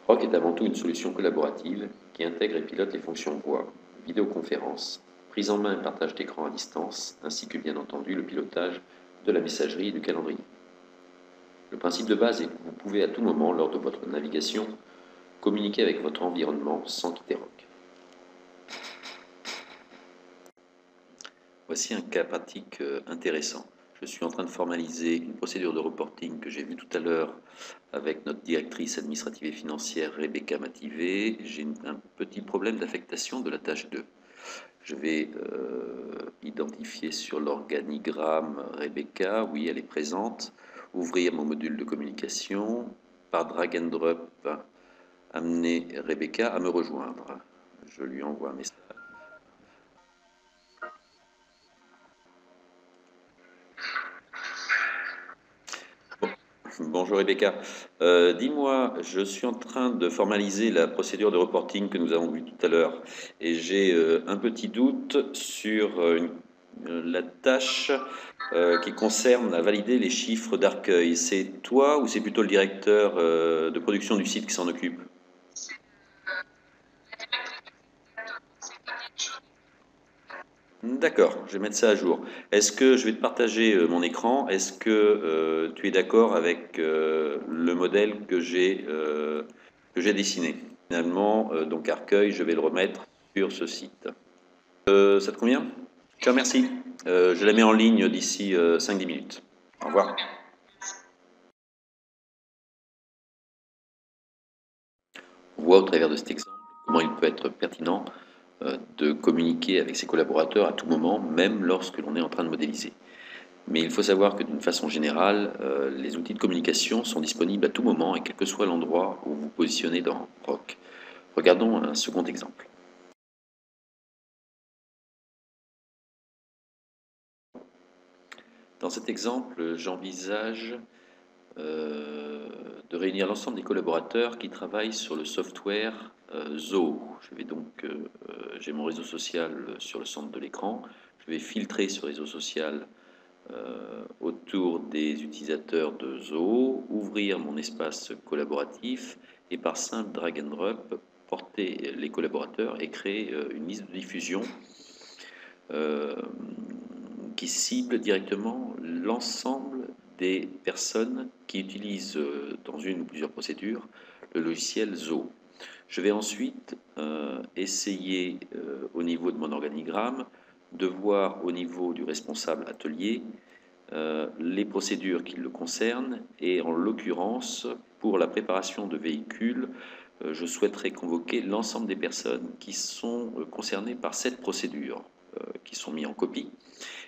Rock est avant tout une solution collaborative qui intègre et pilote les fonctions voix, vidéoconférence, prise en main et partage d'écran à distance, ainsi que bien entendu le pilotage de la messagerie et du calendrier. Le principe de base est que vous pouvez à tout moment, lors de votre navigation, communiquer avec votre environnement sans quitter Rock. Voici un cas pratique intéressant. Je suis en train de formaliser une procédure de reporting que j'ai vue tout à l'heure avec notre directrice administrative et financière Rebecca Mativé. J'ai un petit problème d'affectation de la tâche 2. Je vais identifier sur l'organigramme Rebecca, oui, elle est présente. Ouvrir mon module de communication, par drag and drop, amener Rebecca à me rejoindre. Je lui envoie un message. Bonjour Rebecca. Dis-moi, je suis en train de formaliser la procédure de reporting que nous avons vue tout à l'heure et j'ai un petit doute sur la tâche qui concerne à valider les chiffres d'Arcueil. C'est toi ou c'est plutôt le directeur de production du site qui s'en occupe? D'accord, je vais mettre ça à jour. Est-ce que je vais te partager mon écran? Est-ce que tu es d'accord avec le modèle que j'ai dessiné? Finalement, donc Arcueil, je vais le remettre sur ce site. Ça te convient? Je te remercie. Je la mets en ligne d'ici 5-10 minutes. Au revoir. On voit au travers de cet exemple comment il peut être pertinent de communiquer avec ses collaborateurs à tout moment, même lorsque l'on est en train de modéliser. Mais il faut savoir que d'une façon générale, les outils de communication sont disponibles à tout moment et quel que soit l'endroit où vous vous positionnez dans Rock. Regardons un second exemple. Dans cet exemple, j'envisage de réunir l'ensemble des collaborateurs qui travaillent sur le software Zoho. J'ai mon réseau social sur le centre de l'écran. Je vais filtrer ce réseau social autour des utilisateurs de Zoho, ouvrir mon espace collaboratif et par simple drag and drop, porter les collaborateurs et créer une liste de diffusion euh, qui cible directement l'ensemble des personnes qui utilisent dans une ou plusieurs procédures le logiciel Zoho. Je vais ensuite essayer au niveau de mon organigramme de voir au niveau du responsable atelier les procédures qui le concernent et en l'occurrence pour la préparation de véhicules je souhaiterais convoquer l'ensemble des personnes qui sont concernées par cette procédure qui sont mis en copie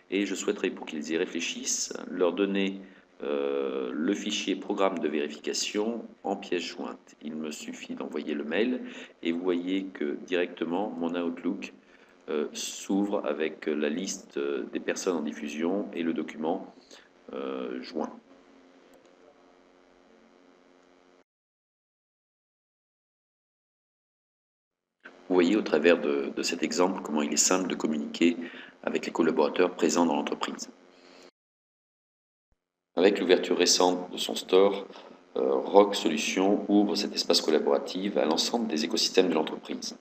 et je souhaiterais pour qu'ils y réfléchissent leur donner le fichier programme de vérification en pièce jointe. Il me suffit d'envoyer le mail et vous voyez que directement mon Outlook s'ouvre avec la liste des personnes en diffusion et le document joint. Vous voyez au travers de cet exemple comment il est simple de communiquer avec les collaborateurs présents dans l'entreprise. Avec l'ouverture récente de son store, Rock Solutions ouvre cet espace collaboratif à l'ensemble des écosystèmes de l'entreprise.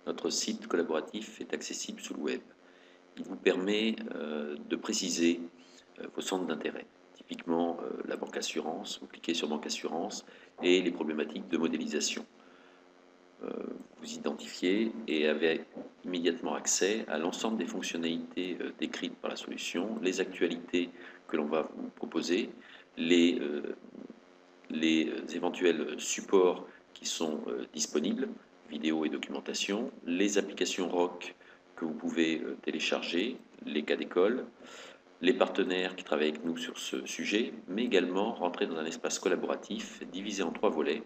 Notre site collaboratif est accessible sous le web. Il vous permet de préciser vos centres d'intérêt. Typiquement, la banque assurance, vous cliquez sur banque assurance et les problématiques de modélisation. Vous identifiez et avez immédiatement accès à l'ensemble des fonctionnalités décrites par la solution, les actualités que l'on va vous proposer, les éventuels supports qui sont disponibles, vidéo et documentation, les applications ROC que vous pouvez télécharger, les cas d'école, les partenaires qui travaillent avec nous sur ce sujet, mais également rentrer dans un espace collaboratif divisé en 3 volets,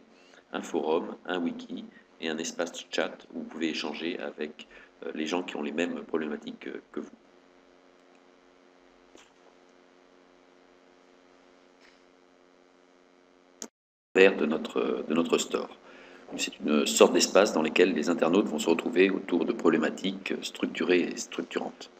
un forum, un wiki et un espace chat où vous pouvez échanger avec les gens qui ont les mêmes problématiques que vous. De notre store. C'est une sorte d'espace dans lequel les internautes vont se retrouver autour de problématiques structurées et structurantes.